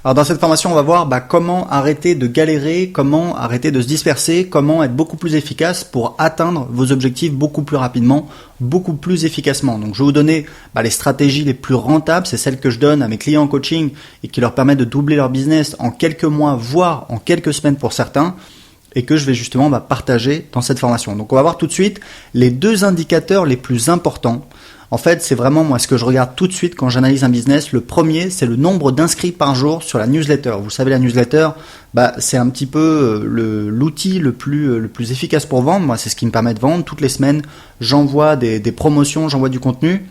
Alors dans cette formation, on va voir comment arrêter de galérer, comment arrêter de se disperser, comment être beaucoup plus efficace pour atteindre vos objectifs beaucoup plus rapidement, beaucoup plus efficacement. Donc je vais vous donner les stratégies les plus rentables, c'est celles que je donne à mes clients en coaching et qui leur permettent de doubler leur business en quelques mois, voire en quelques semaines pour certains, et que je vais justement partager dans cette formation. Donc on va voir tout de suite les 2 indicateurs les plus importants. En fait, c'est vraiment moi ce que je regarde tout de suite quand j'analyse un business. Le premier, c'est le nombre d'inscrits par jour sur la newsletter. Vous savez, la newsletter, c'est un petit peu l'outil le plus efficace pour vendre. Moi, c'est ce qui me permet de vendre. Toutes les semaines, j'envoie des promotions, j'envoie du contenu.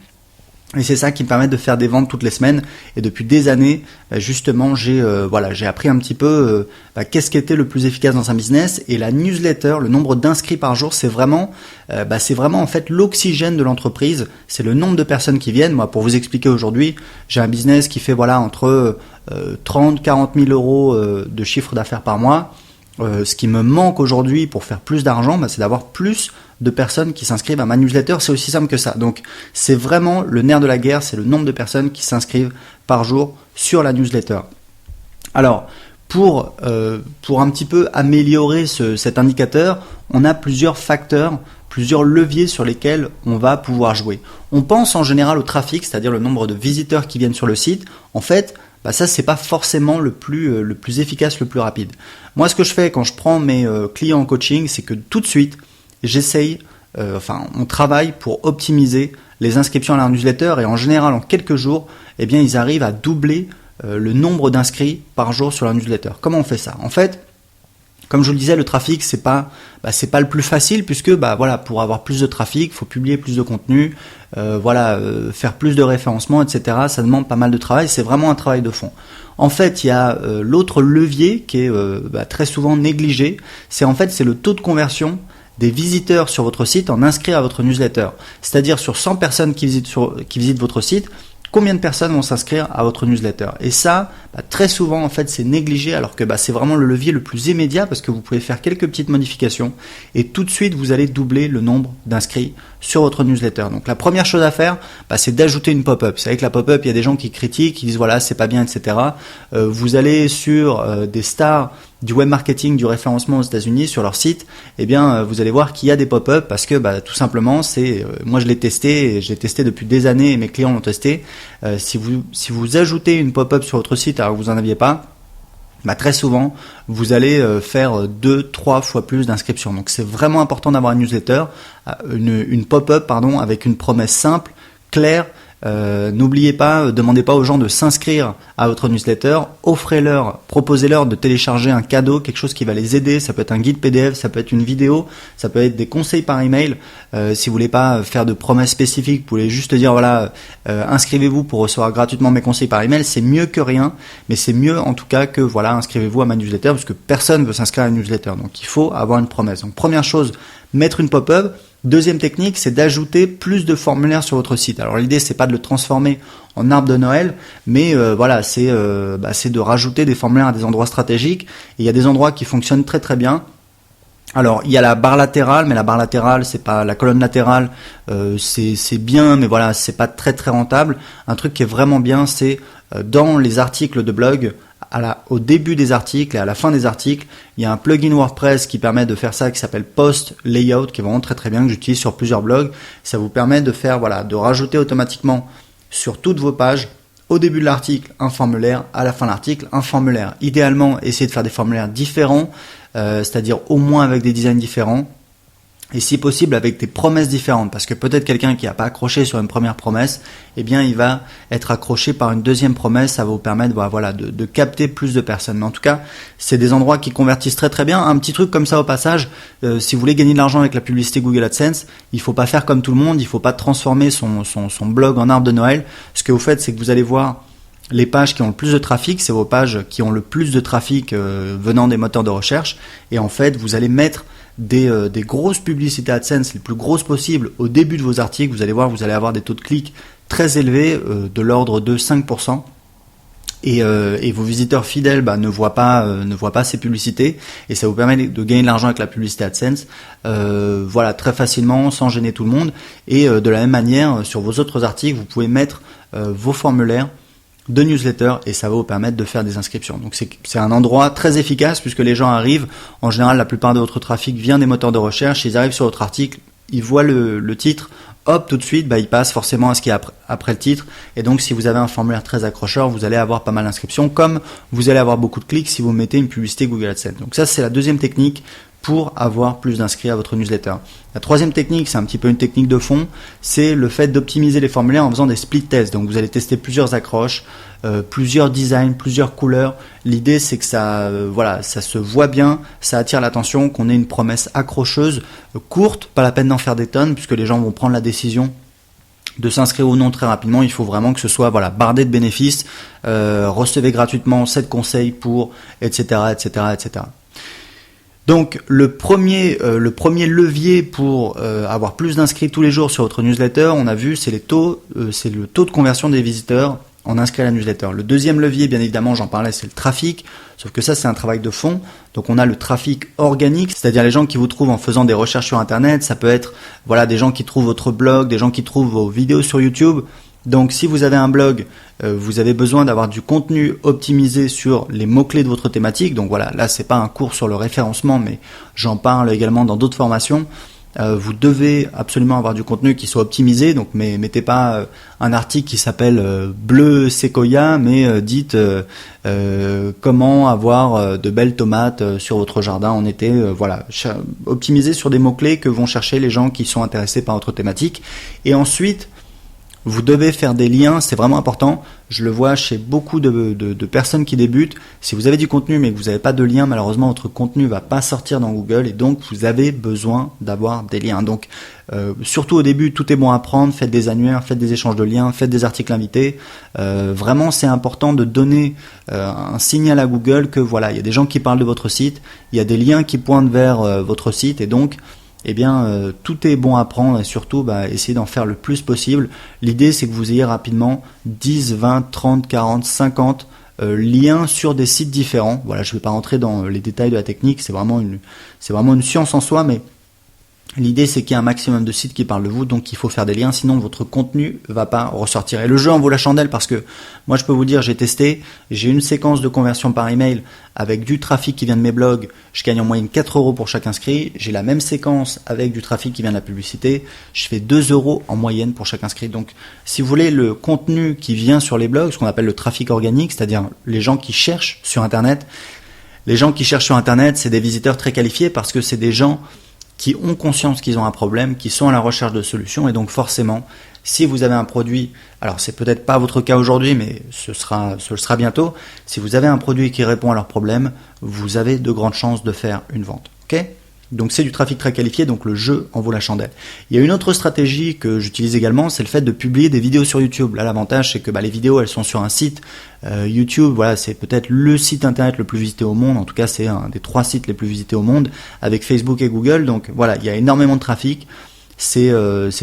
Et c'est ça qui me permet de faire des ventes toutes les semaines. Et depuis des années, justement, j'ai appris un petit peu qu'est-ce qui était le plus efficace dans un business. Et la newsletter, le nombre d'inscrits par jour, c'est vraiment en fait l'oxygène de l'entreprise. C'est le nombre de personnes qui viennent. Moi, pour vous expliquer aujourd'hui, j'ai un business qui fait entre 30 40 000 euros de chiffre d'affaires par mois. Ce qui me manque aujourd'hui pour faire plus d'argent, c'est d'avoir plus de personnes qui s'inscrivent à ma newsletter. C'est aussi simple que ça. Donc, c'est vraiment le nerf de la guerre, c'est le nombre de personnes qui s'inscrivent par jour sur la newsletter. Alors, pour un petit peu améliorer cet indicateur, on a plusieurs facteurs, plusieurs leviers sur lesquels on va pouvoir jouer. On pense en général au trafic, c'est-à-dire le nombre de visiteurs qui viennent sur le site. En fait, ça, c'est pas forcément le plus efficace, le plus rapide. Moi, ce que je fais quand je prends mes clients en coaching, c'est que tout de suite, j'essaye, on travaille pour optimiser les inscriptions à la newsletter et en général, en quelques jours, ils arrivent à doubler le nombre d'inscrits par jour sur la newsletter. Comment on fait ça? En fait, comme je vous le disais, le trafic, c'est pas le plus facile puisque pour avoir plus de trafic, il faut publier plus de contenu, faire plus de référencement, etc. Ça demande pas mal de travail. C'est vraiment un travail de fond. En fait, il y a l'autre levier qui est très souvent négligé. C'est le taux de conversion des visiteurs sur votre site en inscrits à votre newsletter. C'est-à-dire sur 100 personnes qui visitent votre site, combien de personnes vont s'inscrire à votre newsletter? Et ça, très souvent, en fait, c'est négligé alors que c'est vraiment le levier le plus immédiat parce que vous pouvez faire quelques petites modifications et tout de suite, vous allez doubler le nombre d'inscrits sur votre newsletter. Donc, la première chose à faire, c'est d'ajouter une pop-up. C'est vrai que la pop-up, il y a des gens qui critiquent, qui disent voilà, c'est pas bien, etc. Vous allez sur des stars du web marketing, du référencement aux États-Unis sur leur site, vous allez voir qu'il y a des pop-up parce que tout simplement moi je l'ai testé et j'ai testé depuis des années et mes clients l'ont testé. Si vous ajoutez une pop-up sur votre site alors que vous n'en aviez pas, très souvent vous allez faire 2-3 fois plus d'inscriptions. Donc c'est vraiment important d'avoir une newsletter, une pop-up avec une promesse simple, claire. N'oubliez pas, demandez pas aux gens de s'inscrire à votre newsletter, offrez-leur, proposez-leur de télécharger un cadeau, quelque chose qui va les aider. Ça peut être un guide PDF, ça peut être une vidéo, ça peut être des conseils par email. Si vous voulez pas faire de promesses spécifiques, vous voulez juste dire inscrivez-vous pour recevoir gratuitement mes conseils par email, c'est mieux que rien, mais c'est mieux en tout cas que inscrivez-vous à ma newsletter parce que personne veut s'inscrire à une newsletter. Donc il faut avoir une promesse. Donc première chose, mettre une pop-up. Deuxième technique, c'est d'ajouter plus de formulaires sur votre site. Alors l'idée, c'est pas de le transformer en arbre de Noël, mais c'est de rajouter des formulaires à des endroits stratégiques. Et il y a des endroits qui fonctionnent très très bien. Alors il y a la barre latérale, mais la barre latérale, c'est pas la colonne latérale, c'est bien, mais c'est pas très très rentable. Un truc qui est vraiment bien, c'est dans les articles de blog. Au début des articles et à la fin des articles, il y a un plugin WordPress qui permet de faire ça, qui s'appelle Post Layout, qui est vraiment très très bien, que j'utilise sur plusieurs blogs. Ça vous permet de rajouter automatiquement sur toutes vos pages, au début de l'article, un formulaire, à la fin de l'article, un formulaire. Idéalement, essayez de faire des formulaires différents, c'est-à-dire au moins avec des designs différents. Et si possible avec des promesses différentes, parce que peut-être quelqu'un qui n'a pas accroché sur une première promesse, il va être accroché par une deuxième promesse, ça va vous permettre de capter plus de personnes. Mais en tout cas, c'est des endroits qui convertissent très très bien. Un petit truc comme ça au passage, si vous voulez gagner de l'argent avec la publicité Google AdSense, il faut pas faire comme tout le monde, il faut pas transformer son blog en arbre de Noël. Ce que vous faites, c'est que vous allez voir les pages qui ont le plus de trafic, c'est vos pages qui ont le plus de trafic venant des moteurs de recherche. Et en fait, vous allez mettre des grosses publicités AdSense, les plus grosses possibles, au début de vos articles. Vous allez voir, vous allez avoir des taux de clics très élevés, de l'ordre de 5%. Et vos visiteurs fidèles ne voient pas ces publicités. Et ça vous permet de gagner de l'argent avec la publicité AdSense très facilement, sans gêner tout le monde. Et de la même manière, sur vos autres articles, vous pouvez mettre vos formulaires de newsletter et ça va vous permettre de faire des inscriptions. Donc c'est un endroit très efficace puisque les gens arrivent, en général la plupart de votre trafic vient des moteurs de recherche, ils arrivent sur votre article, ils voient le titre, hop, tout de suite, ils passent forcément à ce qui est après le titre. Et donc, si vous avez un formulaire très accrocheur, vous allez avoir pas mal d'inscriptions, comme vous allez avoir beaucoup de clics si vous mettez une publicité Google AdSense. Donc ça, c'est la deuxième technique pour avoir plus d'inscrits à votre newsletter. La troisième technique, c'est un petit peu une technique de fond, c'est le fait d'optimiser les formulaires en faisant des split tests. Donc, vous allez tester plusieurs accroches, plusieurs designs, plusieurs couleurs. L'idée, c'est que ça se voit bien, ça attire l'attention, qu'on ait une promesse accrocheuse, courte, pas la peine d'en faire des tonnes, puisque les gens vont prendre la décision de s'inscrire ou non très rapidement. Il faut vraiment que ce soit bardé de bénéfices, recevez gratuitement 7 conseils pour, etc., etc., etc. Donc le premier levier pour avoir plus d'inscrits tous les jours sur votre newsletter, on a vu, c'est le taux de conversion des visiteurs en inscrits à la newsletter. Le deuxième levier, bien évidemment, j'en parlais, c'est le trafic, sauf que ça, c'est un travail de fond. Donc on a le trafic organique, c'est-à-dire les gens qui vous trouvent en faisant des recherches sur Internet. Ça peut être des gens qui trouvent votre blog, des gens qui trouvent vos vidéos sur YouTube. Donc si vous avez un blog, vous avez besoin d'avoir du contenu optimisé sur les mots-clés de votre thématique. Donc voilà, là c'est pas un cours sur le référencement, mais j'en parle également dans d'autres formations. Vous devez absolument avoir du contenu qui soit optimisé, donc mettez pas un article qui s'appelle bleu séquoia, mais dites comment avoir de belles tomates sur votre jardin en été. Optimisez sur des mots-clés que vont chercher les gens qui sont intéressés par votre thématique. Et ensuite, vous devez faire des liens, c'est vraiment important. Je le vois chez beaucoup de personnes qui débutent. Si vous avez du contenu mais que vous n'avez pas de lien, malheureusement votre contenu ne va pas sortir dans Google et donc vous avez besoin d'avoir des liens. Donc surtout au début, tout est bon à prendre. Faites des annuaires, faites des échanges de liens, faites des articles invités. Vraiment, c'est important de donner un signal à Google que il y a des gens qui parlent de votre site, il y a des liens qui pointent vers votre site et donc tout est bon à prendre et surtout essayez d'en faire le plus possible. L'idée c'est que vous ayez rapidement 10, 20, 30, 40, 50 liens sur des sites différents. Voilà, je ne vais pas rentrer dans les détails de la technique, c'est vraiment une science en soi, mais l'idée c'est qu'il y ait un maximum de sites qui parlent de vous, donc il faut faire des liens, sinon votre contenu va pas ressortir. Et le jeu en vaut la chandelle parce que moi je peux vous dire, j'ai testé, j'ai une séquence de conversion par email avec du trafic qui vient de mes blogs, je gagne en moyenne 4 € pour chaque inscrit. J'ai la même séquence avec du trafic qui vient de la publicité, je fais 2 € en moyenne pour chaque inscrit. Donc si vous voulez le contenu qui vient sur les blogs, ce qu'on appelle le trafic organique, c'est-à-dire les gens qui cherchent sur Internet, c'est des visiteurs très qualifiés parce que c'est des gens qui ont conscience qu'ils ont un problème, qui sont à la recherche de solutions et donc forcément, si vous avez un produit, alors c'est peut-être pas votre cas aujourd'hui, mais ce le sera bientôt, si vous avez un produit qui répond à leurs problèmes, vous avez de grandes chances de faire une vente. Ok ? Donc c'est du trafic très qualifié, donc le jeu en vaut la chandelle. Il y a une autre stratégie que j'utilise également, c'est le fait de publier des vidéos sur YouTube. Là, l'avantage, c'est que les vidéos, elles sont sur un site. YouTube, c'est peut-être le site internet le plus visité au monde. En tout cas, c'est un des 3 sites les plus visités au monde, avec Facebook et Google. Donc il y a énormément de trafic. C'est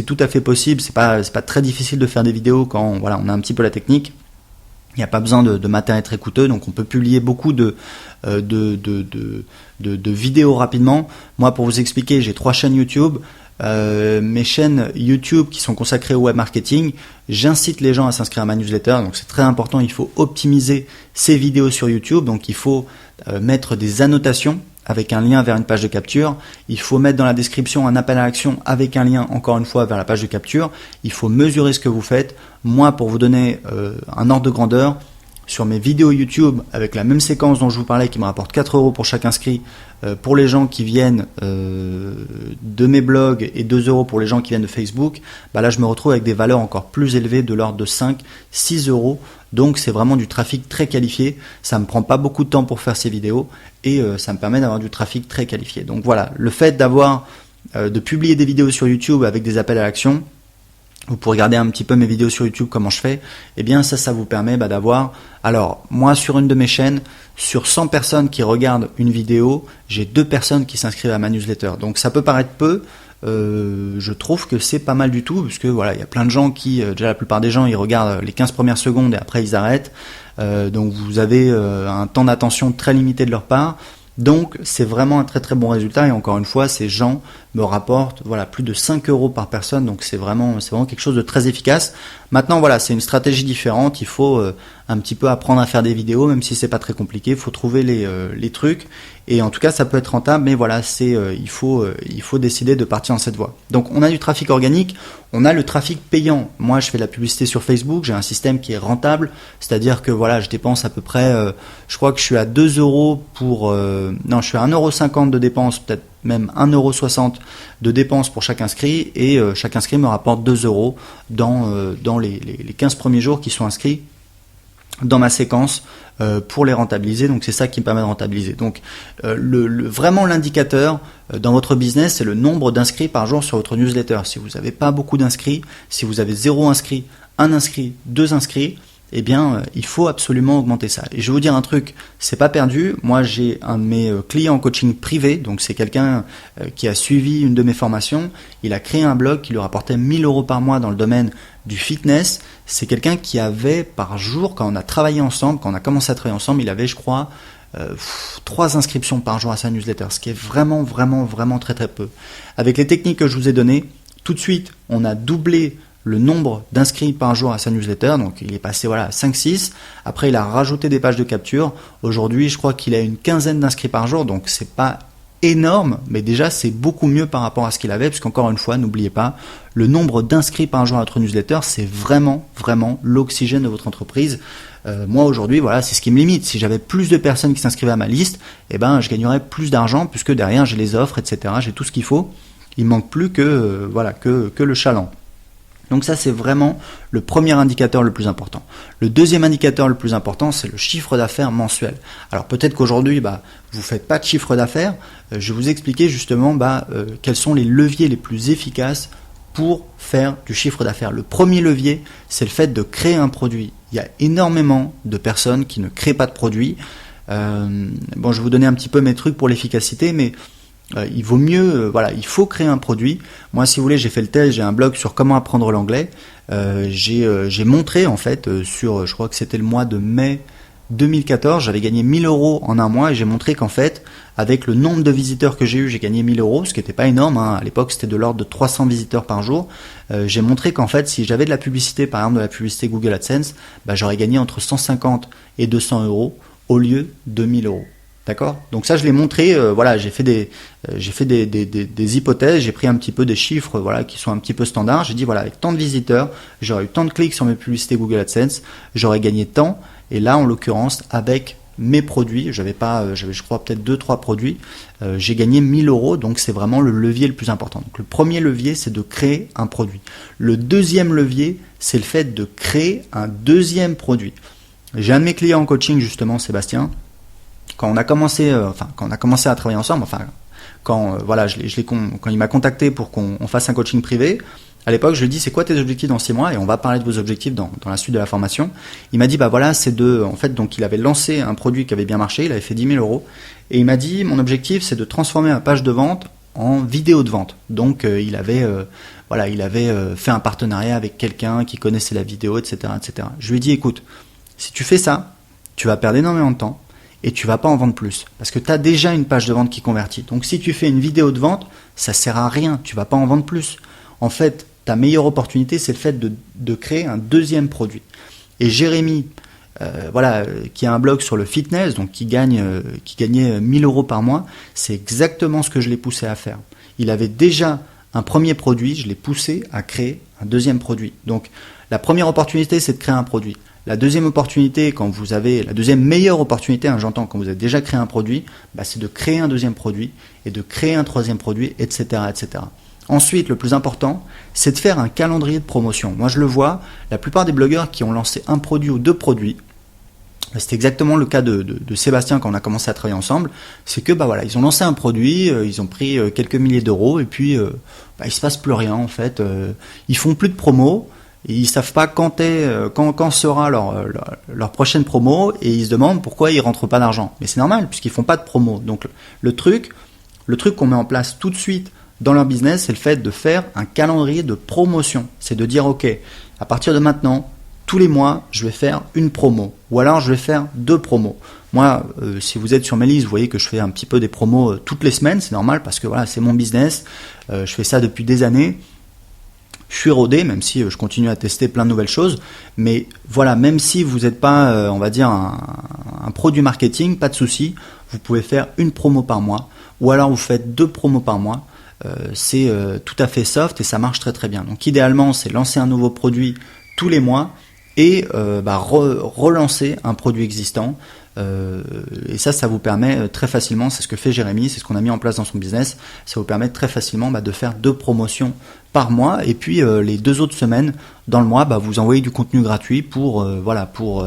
tout à fait possible. C'est pas très difficile de faire des vidéos quand on a un petit peu la technique. Il n'y a pas besoin de matériel très coûteux, donc on peut publier beaucoup de vidéos rapidement. Moi, pour vous expliquer, j'ai 3 chaînes YouTube. Mes chaînes YouTube qui sont consacrées au web marketing, j'incite les gens à s'inscrire à ma newsletter, donc c'est très important. Il faut optimiser ces vidéos sur YouTube, donc il faut mettre des annotations avec un lien vers une page de capture. Il faut mettre dans la description un appel à l'action avec un lien, encore une fois, vers la page de capture. Il faut mesurer ce que vous faites. Moi, pour vous donner un ordre de grandeur, sur mes vidéos YouTube, avec la même séquence dont je vous parlais, qui me rapporte 4 € pour chaque inscrit, pour les gens qui viennent de mes blogs et 2 € pour les gens qui viennent de Facebook, là je me retrouve avec des valeurs encore plus élevées de l'ordre de 5, 6 €. Donc c'est vraiment du trafic très qualifié. Ça me prend pas beaucoup de temps pour faire ces vidéos et ça me permet d'avoir du trafic très qualifié. Donc voilà, le fait de publier des vidéos sur YouTube avec des appels à l'action, vous pouvez regarder un petit peu mes vidéos sur YouTube, comment je fais, ça vous permet d'avoir, alors moi sur une de mes chaînes, sur 100 personnes qui regardent une vidéo, j'ai 2 personnes qui s'inscrivent à ma newsletter. Donc ça peut paraître peu, je trouve que c'est pas mal du tout, parce que il y a plein de gens qui, déjà la plupart des gens, ils regardent les 15 premières secondes et après ils arrêtent, donc vous avez un temps d'attention très limité de leur part. Donc c'est vraiment un très très bon résultat et encore une fois ces gens me rapporte voilà plus de 5 euros par personne, donc c'est vraiment quelque chose de très efficace. Maintenant voilà, c'est une stratégie différente, il faut un petit peu apprendre à faire des vidéos, même si c'est pas très compliqué, il faut trouver les trucs, et en tout cas ça peut être rentable, mais voilà, il faut décider de partir dans cette voie. Donc on a du trafic organique, on a le trafic payant. Moi je fais de la publicité sur Facebook, j'ai un système qui est rentable, c'est-à-dire que voilà, je dépense à peu près, je crois que je suis à 2 euros je suis à 1,50 € de dépenses, peut-être même 1,60 € de dépenses pour chaque inscrit, et chaque inscrit me rapporte 2 euros dans les 15 premiers jours qui sont inscrits dans ma séquence pour les rentabiliser. Donc c'est ça qui me permet de rentabiliser. Donc vraiment l'indicateur dans votre business, c'est le nombre d'inscrits par jour sur votre newsletter. Si vous n'avez pas beaucoup d'inscrits, si vous avez 0 inscrit, 1 inscrit, 2 inscrits, eh bien, il faut absolument augmenter ça. Et je vais vous dire un truc, c'est pas perdu. Moi, j'ai un de mes clients en coaching privé, donc c'est quelqu'un qui a suivi une de mes formations. Il a créé un blog qui lui rapportait 1 000 € par mois dans le domaine du fitness. C'est quelqu'un qui avait par jour, quand on a travaillé ensemble, quand on a commencé à travailler ensemble, il avait, je crois, 3 inscriptions par jour à sa newsletter, ce qui est vraiment, vraiment, vraiment très, très peu. Avec les techniques que je vous ai données, tout de suite, on a doublé le nombre d'inscrits par jour à sa newsletter, donc il est passé à 5-6, après il a rajouté des pages de capture, aujourd'hui je crois qu'il a une quinzaine d'inscrits par jour, donc c'est pas énorme, mais déjà c'est beaucoup mieux par rapport à ce qu'il avait, puisqu'encore une fois, n'oubliez pas, le nombre d'inscrits par jour à votre newsletter, c'est vraiment, vraiment l'oxygène de votre entreprise. Moi aujourd'hui, voilà, c'est ce qui me limite. Si j'avais plus de personnes qui s'inscrivaient à ma liste, eh ben je gagnerais plus d'argent, puisque derrière j'ai les offres, etc., j'ai tout ce qu'il faut, il manque plus que le chaland. Donc ça, c'est vraiment le premier indicateur le plus important. Le deuxième indicateur le plus important, c'est le chiffre d'affaires mensuel. Alors peut-être qu'aujourd'hui, vous ne faites pas de chiffre d'affaires. Je vais vous expliquer justement quels sont les leviers les plus efficaces pour faire du chiffre d'affaires. Le premier levier, c'est le fait de créer un produit. Il y a énormément de personnes qui ne créent pas de produits. Je vais vous donner un petit peu mes trucs pour l'efficacité, mais il vaut mieux, il faut créer un produit. Moi, si vous voulez, j'ai fait le test, j'ai un blog sur comment apprendre l'anglais. J'ai montré en fait je crois que c'était le mois de mai 2014, j'avais gagné 1 000 € en un mois, et j'ai montré qu'en fait, avec le nombre de visiteurs que j'ai eu, j'ai gagné 1 000 €, ce qui n'était pas énorme, hein. À l'époque, c'était de l'ordre de 300 visiteurs par jour. J'ai montré qu'en fait, si j'avais de la publicité, par exemple de la publicité Google AdSense, j'aurais gagné entre 150 et 200 € au lieu de 1 000 €. D'accord ? Donc ça, je l'ai montré. J'ai fait des hypothèses. J'ai pris un petit peu des chiffres, qui sont un petit peu standards. J'ai dit avec tant de visiteurs, j'aurais eu tant de clics sur mes publicités Google AdSense, j'aurais gagné tant. Et là, en l'occurrence, avec mes produits, j'avais je crois peut-être 2-3 produits, j'ai gagné 1 000 €. Donc c'est vraiment le levier le plus important. Donc le premier levier, c'est de créer un produit. Le deuxième levier, c'est le fait de créer un deuxième produit. J'ai un de mes clients en coaching justement, Sébastien. Quand on a commencé à travailler ensemble, quand il m'a contacté pour qu'on fasse un coaching privé, à l'époque je lui ai dit c'est quoi tes objectifs dans 6 mois, et on va parler de vos objectifs dans la suite de la formation. Il m'a dit donc il avait lancé un produit qui avait bien marché, il avait fait 10 000 €, et il m'a dit mon objectif c'est de transformer ma page de vente en vidéo de vente. Donc il avait fait un partenariat avec quelqu'un qui connaissait la vidéo, etc., etc. Je lui ai dit écoute, si tu fais ça, tu vas perdre énormément de temps, et tu vas pas en vendre plus, parce que tu as déjà une page de vente qui convertit. Donc si tu fais une vidéo de vente, ça sert à rien, tu vas pas en vendre plus. En fait, ta meilleure opportunité, c'est le fait de créer un deuxième produit. Et Jérémy, qui a un blog sur le fitness, donc qui gagnait 1 000 € par mois, c'est exactement ce que je l'ai poussé à faire. Il avait déjà un premier produit, je l'ai poussé à créer un deuxième produit. Donc la première opportunité, c'est de créer un produit. La deuxième opportunité, la deuxième meilleure opportunité, j'entends, quand vous avez déjà créé un produit, c'est de créer un deuxième produit et de créer un troisième produit, etc., etc. Ensuite, le plus important, c'est de faire un calendrier de promotion. Moi, je le vois, la plupart des blogueurs qui ont lancé un produit ou 2 produits, c'est exactement le cas de Sébastien quand on a commencé à travailler ensemble, c'est que ils ont lancé un produit, ils ont pris quelques milliers d'euros, et puis il se passe plus rien en fait. Ils font plus de promos. Et ils savent pas quand sera leur prochaine promo, et ils se demandent pourquoi ils rentrent pas d'argent. Mais c'est normal puisqu'ils font pas de promo. Donc le truc qu'on met en place tout de suite dans leur business, c'est le fait de faire un calendrier de promotion. C'est de dire ok, à partir de maintenant, tous les mois, je vais faire une promo, ou alors je vais faire 2 promos. Moi, si vous êtes sur mes listes, vous voyez que je fais un petit peu des promos toutes les semaines, c'est normal parce que voilà, c'est mon business, je fais ça depuis des années. Je suis rodé, même si je continue à tester plein de nouvelles choses, mais voilà, même si vous n'êtes pas, on va dire, un pro du marketing, pas de souci, vous pouvez faire une promo par mois, ou alors vous faites 2 promos par mois. C'est tout à fait soft et ça marche très très bien. Donc idéalement, c'est lancer un nouveau produit tous les mois et relancer un produit existant. Et ça vous permet très facilement, c'est ce que fait Jérémy, c'est ce qu'on a mis en place dans son business, ça vous permet très facilement de faire 2 promotions par mois et puis les 2 autres semaines dans le mois, vous envoyez du contenu gratuit pour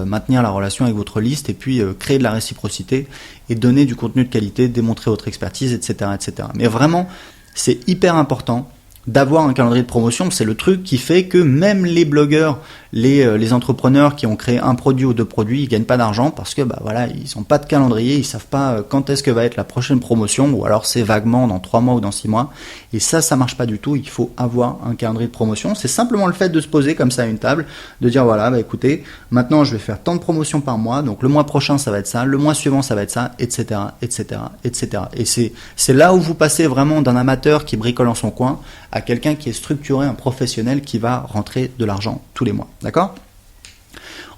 maintenir la relation avec votre liste et puis créer de la réciprocité et donner du contenu de qualité, démontrer votre expertise, etc., etc. Mais vraiment, c'est hyper important d'avoir un calendrier de promotion, c'est le truc qui fait que même les blogueurs, les entrepreneurs qui ont créé un produit ou 2 produits, ils gagnent pas d'argent parce que ils n'ont pas de calendrier, ils savent pas quand est-ce que va être la prochaine promotion, ou alors c'est vaguement dans 3 mois ou dans 6 mois. Et ça marche pas du tout. Il faut avoir un calendrier de promotion. C'est simplement le fait de se poser comme ça à une table, de dire voilà, écoutez, maintenant je vais faire tant de promotions par mois, donc le mois prochain ça va être ça, le mois suivant ça va être ça, etc., etc., etc. Et c'est là où vous passez vraiment d'un amateur qui bricole dans son coin à quelqu'un qui est structuré, un professionnel qui va rentrer de l'argent tous les mois. D'accord ?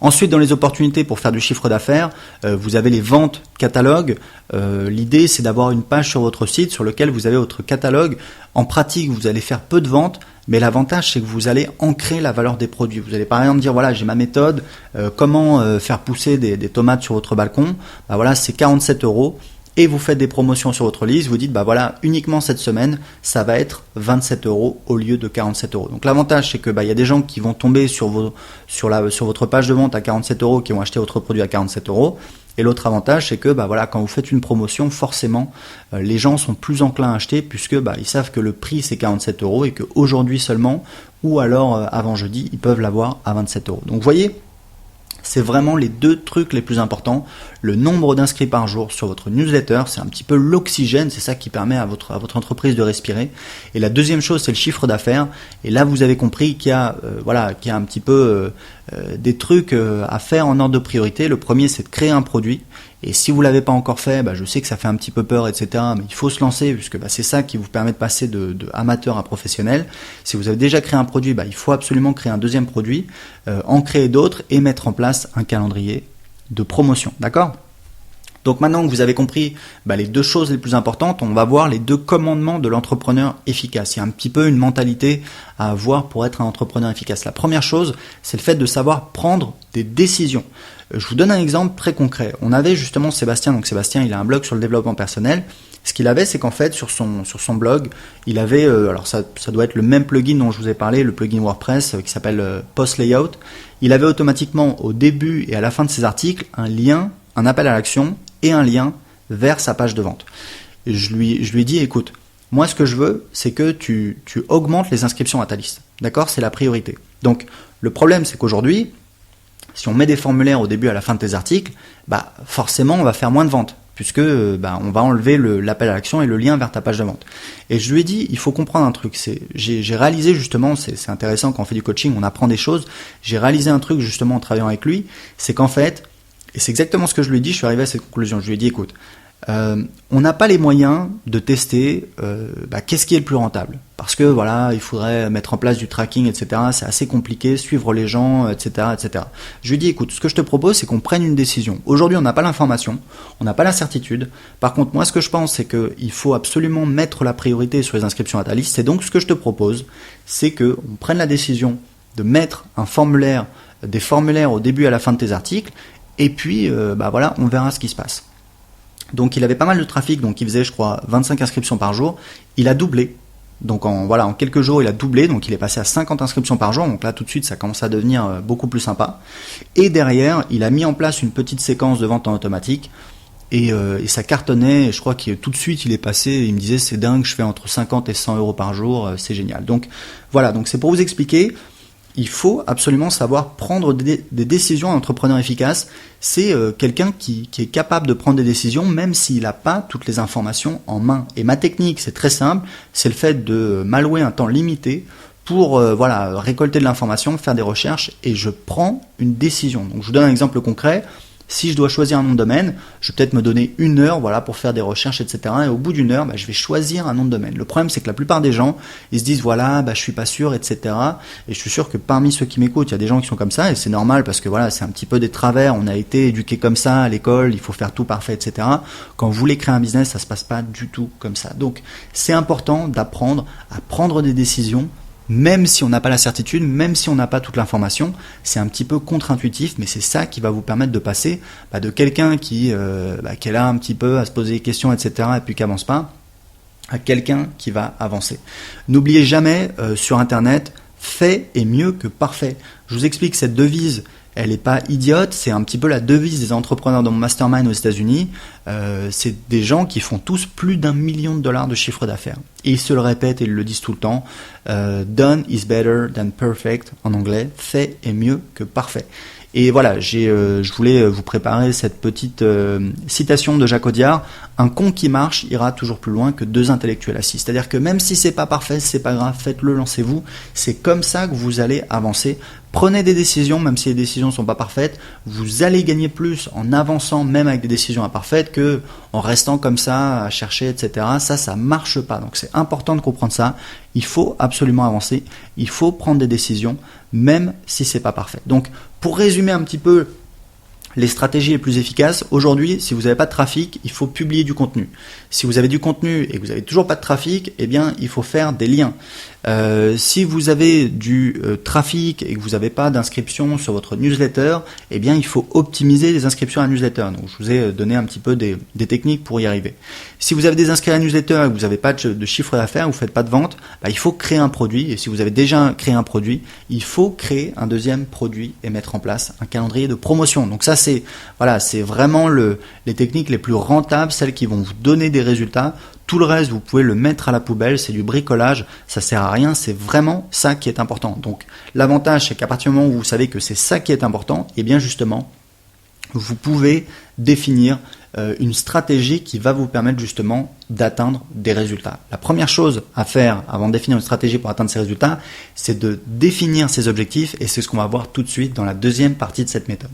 Ensuite, dans les opportunités pour faire du chiffre d'affaires, vous avez les ventes catalogues. L'idée, c'est d'avoir une page sur votre site sur laquelle vous avez votre catalogue. En pratique, vous allez faire peu de ventes, mais l'avantage, c'est que vous allez ancrer la valeur des produits. Vous allez par exemple dire, voilà, j'ai ma méthode, comment faire pousser des tomates sur votre balcon. Voilà, c'est 47 €. Et vous faites des promotions sur votre liste, vous dites voilà, uniquement cette semaine, ça va être 27 € au lieu de 47 €. Donc l'avantage, c'est que y a des gens qui vont tomber sur votre page de vente à 47 €, qui vont acheter votre produit à 47 €. Et l'autre avantage, c'est que quand vous faites une promotion, forcément, les gens sont plus enclins à acheter puisque ils savent que le prix c'est 47 € et qu'aujourd'hui seulement, ou alors avant jeudi, ils peuvent l'avoir à 27 €. Donc vous voyez, c'est vraiment les 2 trucs les plus importants. Le nombre d'inscrits par jour sur votre newsletter, c'est un petit peu l'oxygène, c'est ça qui permet à votre entreprise de respirer. Et la deuxième chose, c'est le chiffre d'affaires. Et là, vous avez compris qu'il y a un petit peu des trucs à faire en ordre de priorité. Le premier, c'est de créer un produit. Et si vous l'avez pas encore fait, je sais que ça fait un petit peu peur, etc. Mais il faut se lancer puisque c'est ça qui vous permet de passer de amateur à professionnel. Si vous avez déjà créé un produit, il faut absolument créer un deuxième produit, en créer d'autres et mettre en place un calendrier de promotion. D'accord ? Donc maintenant que vous avez compris les 2 choses les plus importantes, on va voir les 2 commandements de l'entrepreneur efficace. Il y a un petit peu une mentalité à avoir pour être un entrepreneur efficace. La première chose, c'est le fait de savoir prendre des décisions. Je vous donne un exemple très concret. On avait justement Sébastien, donc Sébastien il a un blog sur le développement personnel. Ce qu'il avait, c'est qu'en fait sur son blog, il avait, alors ça doit être le même plugin dont je vous ai parlé, le plugin WordPress qui s'appelle Post Layout. Il avait automatiquement au début et à la fin de ses articles un lien, un appel à l'action et un lien vers sa page de vente. Et je lui ai dit, écoute, moi ce que je veux, c'est que tu augmentes les inscriptions à ta liste. D'accord ? C'est la priorité. Donc le problème, c'est qu'aujourd'hui, si on met des formulaires au début et à la fin de tes articles, forcément on va faire moins de ventes puisque on va enlever l'appel à l'action et le lien vers ta page de vente. Et je lui ai dit, il faut comprendre un truc. J'ai réalisé justement, c'est intéressant quand on fait du coaching, on apprend des choses. J'ai réalisé un truc justement en travaillant avec lui, c'est qu'en fait, et c'est exactement ce que je lui ai dit, je suis arrivé à cette conclusion. Je lui ai dit, écoute, on n'a pas les moyens de tester qu'est-ce qui est le plus rentable. Parce que il faudrait mettre en place du tracking, etc. C'est assez compliqué, suivre les gens, etc., etc. Je lui ai dit, écoute, ce que je te propose, c'est qu'on prenne une décision. Aujourd'hui, on n'a pas l'information, on n'a pas la certitude. Par contre, moi, ce que je pense, c'est qu'il faut absolument mettre la priorité sur les inscriptions à ta liste. Et donc, ce que je te propose, c'est qu'on prenne la décision de mettre des formulaires au début et à la fin de tes articles. Et puis, on verra ce qui se passe. Donc il avait pas mal de trafic, donc il faisait je crois 25 inscriptions par jour, il a doublé, donc en quelques jours il a doublé, donc il est passé à 50 inscriptions par jour, donc là tout de suite ça commence à devenir beaucoup plus sympa, et derrière il a mis en place une petite séquence de vente en automatique, et ça cartonnait, et je crois que tout de suite il est passé, il me disait c'est dingue, je fais entre 50 et 100 € par jour, c'est génial. Donc voilà, donc c'est pour vous expliquer. Il faut absolument savoir prendre des décisions. Un entrepreneur efficace, c'est quelqu'un qui est capable de prendre des décisions même s'il n'a pas toutes les informations en main. Et ma technique, c'est très simple, c'est le fait de m'allouer un temps limité pour voilà, récolter de l'information, faire des recherches et je prends une décision. Donc je vous donne un exemple concret. Si je dois choisir un nom de domaine, je vais peut-être me donner 1 heure voilà, pour faire des recherches, etc. Et au bout d'1 heure, je vais choisir un nom de domaine. Le problème, c'est que la plupart des gens, ils se disent, voilà, je suis pas sûr, etc. Et je suis sûr que parmi ceux qui m'écoutent, il y a des gens qui sont comme ça, et c'est normal parce que voilà, c'est un petit peu des travers. On a été éduqués comme ça à l'école, il faut faire tout parfait, etc. Quand vous voulez créer un business, ça se passe pas du tout comme ça. Donc, c'est important d'apprendre à prendre des décisions, même si on n'a pas la certitude, même si on n'a pas toute l'information. C'est un petit peu contre-intuitif, mais c'est ça qui va vous permettre de passer de quelqu'un qui est là un petit peu à se poser des questions, etc., et puis qui avance pas, à quelqu'un qui va avancer. N'oubliez jamais, sur Internet, fait est mieux que parfait. Je vous explique cette devise. Elle n'est pas idiote, c'est un petit peu la devise des entrepreneurs dans mon mastermind aux États-Unis. C'est des gens qui font tous plus d'1 million de dollars de chiffre d'affaires. Et ils se le répètent et ils le disent tout le temps. Done is better than perfect en anglais. Fait est mieux que parfait. Et voilà, je voulais vous préparer cette petite citation de Jacques Audiard. Un con qui marche ira toujours plus loin que 2 intellectuels assis. C'est-à-dire que même si c'est pas parfait, c'est pas grave, faites-le, lancez-vous. C'est comme ça que vous allez avancer. Prenez des décisions, même si les décisions sont pas parfaites. Vous allez gagner plus en avançant, même avec des décisions imparfaites, que en restant comme ça à chercher, etc. Ça marche pas. Donc c'est important de comprendre ça. Il faut absolument avancer. Il faut prendre des décisions, même si c'est pas parfait. Donc pour résumer un petit peu les stratégies les plus efficaces, aujourd'hui, si vous n'avez pas de trafic, il faut publier du contenu. Si vous avez du contenu et que vous n'avez toujours pas de trafic, eh bien, il faut faire des liens. Si vous avez du trafic et que vous n'avez pas d'inscription sur votre newsletter, eh bien, il faut optimiser les inscriptions à la newsletter. Donc, je vous ai donné un petit peu des techniques pour y arriver. Si vous avez des inscrits à la newsletter et que vous n'avez pas de chiffre d'affaires, vous ne faites pas de vente, il faut créer un produit. Et si vous avez déjà créé un produit, il faut créer un deuxième produit et mettre en place un calendrier de promotion. Donc ça, c'est vraiment les techniques les plus rentables, celles qui vont vous donner des résultats. Tout le reste, vous pouvez le mettre à la poubelle, c'est du bricolage, ça sert à rien, c'est vraiment ça qui est important. Donc l'avantage, c'est qu'à partir du moment où vous savez que c'est ça qui est important, et bien justement, vous pouvez définir une stratégie qui va vous permettre justement d'atteindre des résultats. La première chose à faire avant de définir une stratégie pour atteindre ces résultats, c'est de définir ses objectifs et c'est ce qu'on va voir tout de suite dans la deuxième partie de cette méthode.